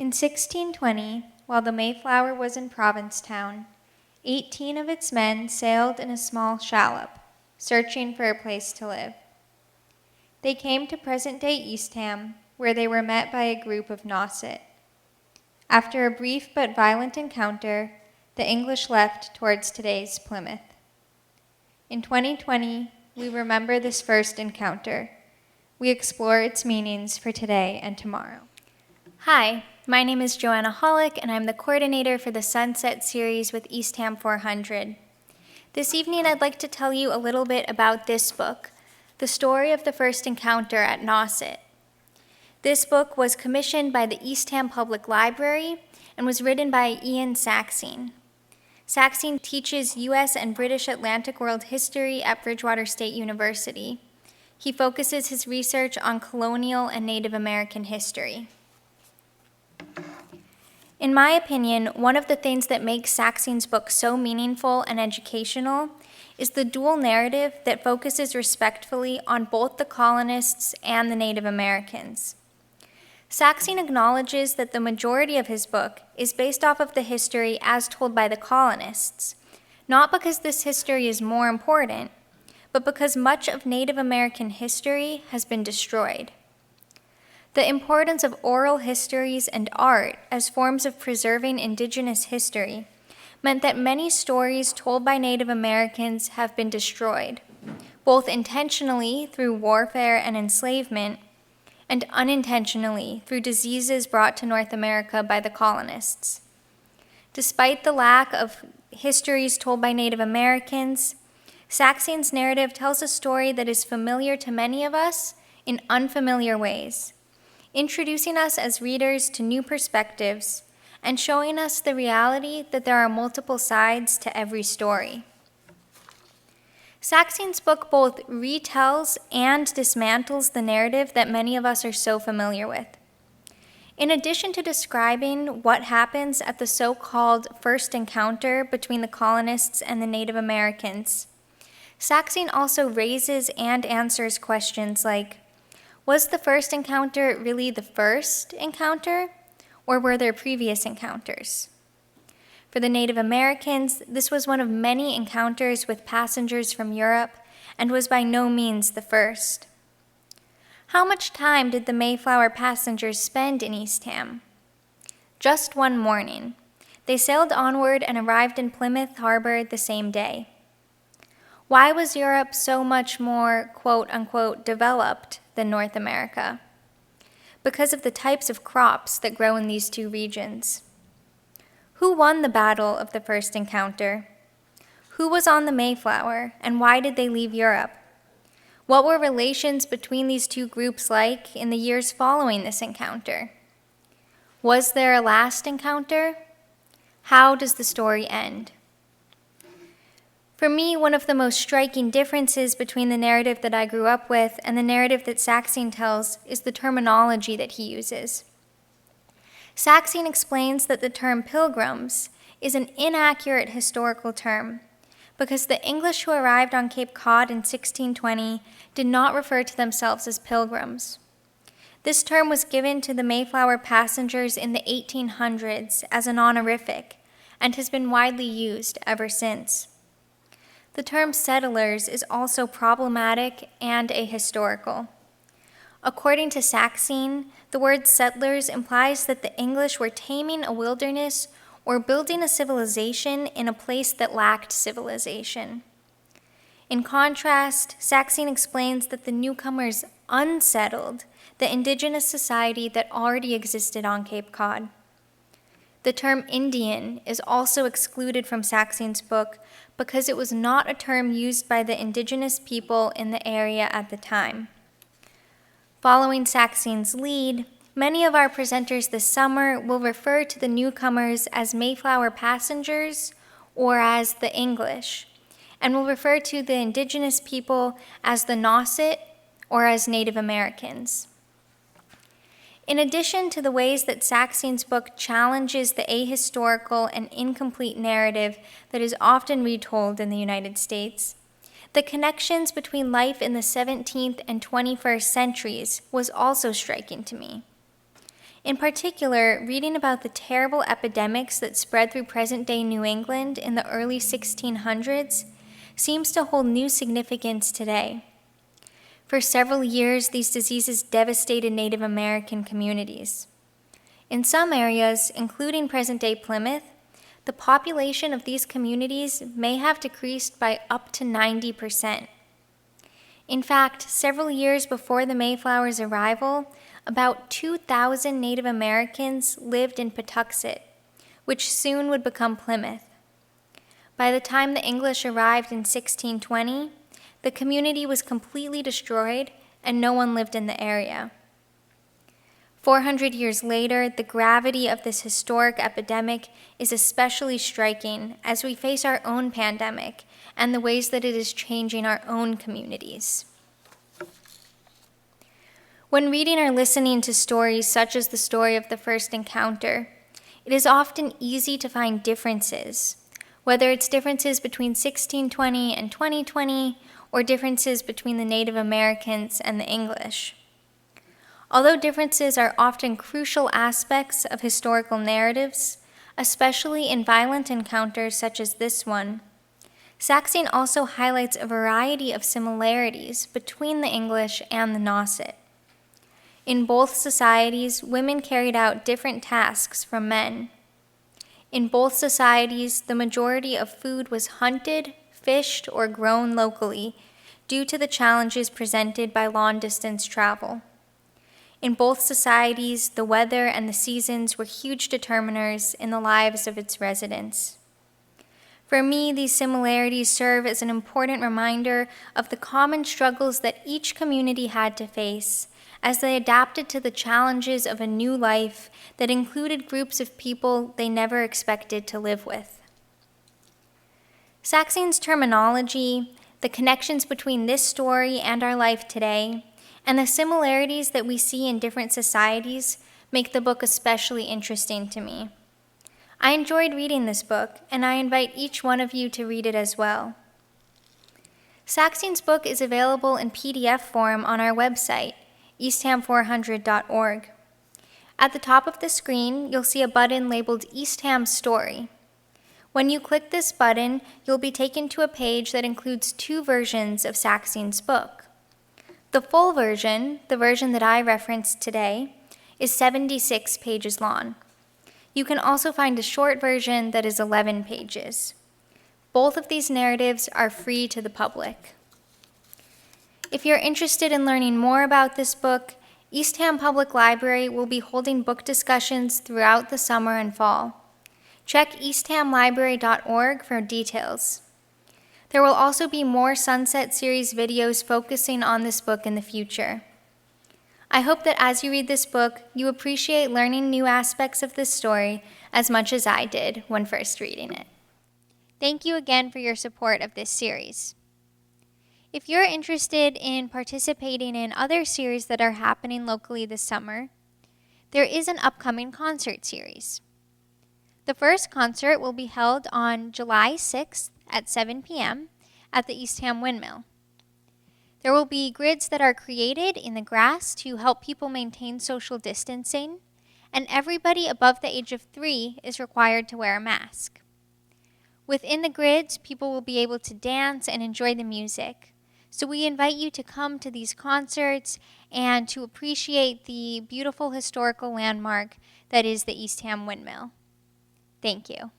In 1620, while the Mayflower was in Provincetown, 18 of its men sailed in a small shallop, searching for a place to live. They came to present-day Eastham, where they were met by a group of Nauset. After a brief but violent encounter, the English left towards today's Plymouth. In 2020, we remember this first encounter. We explore its meanings for today and tomorrow. Hi, my name is Joanna Holleck, and I'm the coordinator for the Sunset series with Eastham 400. This evening, I'd like to tell you a little bit about this book, The Story of the First Encounter at Nauset. This book was commissioned by the Eastham Public Library and was written by Ian Saxine. Saxine teaches U.S. and British Atlantic World History at Bridgewater State University. He focuses his research on colonial and Native American history. In my opinion, one of the things that makes Saxine's book so meaningful and educational is the dual narrative that focuses respectfully on both the colonists and the Native Americans. Saxine acknowledges that the majority of his book is based off of the history as told by the colonists, not because this history is more important, but because much of Native American history has been destroyed. The importance of oral histories and art as forms of preserving indigenous history meant that many stories told by Native Americans have been destroyed, both intentionally through warfare and enslavement, and unintentionally through diseases brought to North America by the colonists. Despite the lack of histories told by Native Americans, Saxine's narrative tells a story that is familiar to many of us in unfamiliar ways, introducing us as readers to new perspectives and showing us the reality that there are multiple sides to every story. Saxine's book both retells and dismantles the narrative that many of us are so familiar with. In addition to describing what happens at the so-called first encounter between the colonists and the Native Americans, Saxine also raises and answers questions like, was the first encounter really the first encounter, or were there previous encounters? For the Native Americans, this was one of many encounters with passengers from Europe and was by no means the first. How much time did the Mayflower passengers spend in Eastham? Just one morning. They sailed onward and arrived in Plymouth Harbor the same day. Why was Europe so much more, quote-unquote, developed than North America? Because of the types of crops that grow in these two regions. Who won the battle of the first encounter? Who was on the Mayflower, and why did they leave Europe? What were relations between these two groups like in the years following this encounter? Was there a last encounter? How does the story end? For me, one of the most striking differences between the narrative that I grew up with and the narrative that Saxine tells is the terminology that he uses. Saxine explains that the term pilgrims is an inaccurate historical term because the English who arrived on Cape Cod in 1620 did not refer to themselves as pilgrims. This term was given to the Mayflower passengers in the 1800s as an honorific and has been widely used ever since. The term settlers is also problematic and ahistorical. According to Saxine, the word settlers implies that the English were taming a wilderness or building a civilization in a place that lacked civilization. In contrast, Saxine explains that the newcomers unsettled the indigenous society that already existed on Cape Cod. The term Indian is also excluded from Saxine's book because it was not a term used by the indigenous people in the area at the time. Following Saxine's lead, many of our presenters this summer will refer to the newcomers as Mayflower passengers or as the English, and will refer to the indigenous people as the Nauset or as Native Americans. In addition to the ways that Saxine's book challenges the ahistorical and incomplete narrative that is often retold in the United States, the connections between life in the 17th and 21st centuries was also striking to me. In particular, reading about the terrible epidemics that spread through present-day New England in the early 1600s seems to hold new significance today. For several years, these diseases devastated Native American communities. In some areas, including present-day Plymouth, the population of these communities may have decreased by up to 90%. In fact, several years before the Mayflower's arrival, about 2,000 Native Americans lived in Patuxet, which soon would become Plymouth. By the time the English arrived in 1620, the community was completely destroyed and no one lived in the area. 400 years later, the gravity of this historic epidemic is especially striking as we face our own pandemic and the ways that it is changing our own communities. When reading or listening to stories such as the story of the first encounter, it is often easy to find differences, whether it's differences between 1620 and 2020 or differences between the Native Americans and the English. Although differences are often crucial aspects of historical narratives, especially in violent encounters such as this one, Saxine also highlights a variety of similarities between the English and the Nauset. In both societies, women carried out different tasks from men. In both societies, the majority of food was hunted, fished, or grown locally due to the challenges presented by long-distance travel. In both societies, the weather and the seasons were huge determiners in the lives of its residents. For me, these similarities serve as an important reminder of the common struggles that each community had to face as they adapted to the challenges of a new life that included groups of people they never expected to live with. Saxine's terminology, the connections between this story and our life today, and the similarities that we see in different societies make the book especially interesting to me. I enjoyed reading this book, and I invite each one of you to read it as well. Saxine's book is available in PDF form on our website, eastham400.org. At the top of the screen, you'll see a button labeled Eastham Story. When you click this button, you'll be taken to a page that includes 2 versions of Saxine's book. The full version, the version that I referenced today, is 76 pages long. You can also find a short version that is 11 pages. Both of these narratives are free to the public. If you're interested in learning more about this book, Eastham Public Library will be holding book discussions throughout the summer and fall. Check easthamlibrary.org for details. There will also be more Sunset Series videos focusing on this book in the future. I hope that as you read this book, you appreciate learning new aspects of this story as much as I did when first reading it. Thank you again for your support of this series. If you're interested in participating in other series that are happening locally this summer, there is an upcoming concert series. The first concert will be held on July 6th at 7 p.m. at the Eastham Windmill. There will be grids that are created in the grass to help people maintain social distancing, and everybody above the age of 3 is required to wear a mask. Within the grids, people will be able to dance and enjoy the music. So we invite you to come to these concerts and to appreciate the beautiful historical landmark that is the Eastham Windmill. Thank you.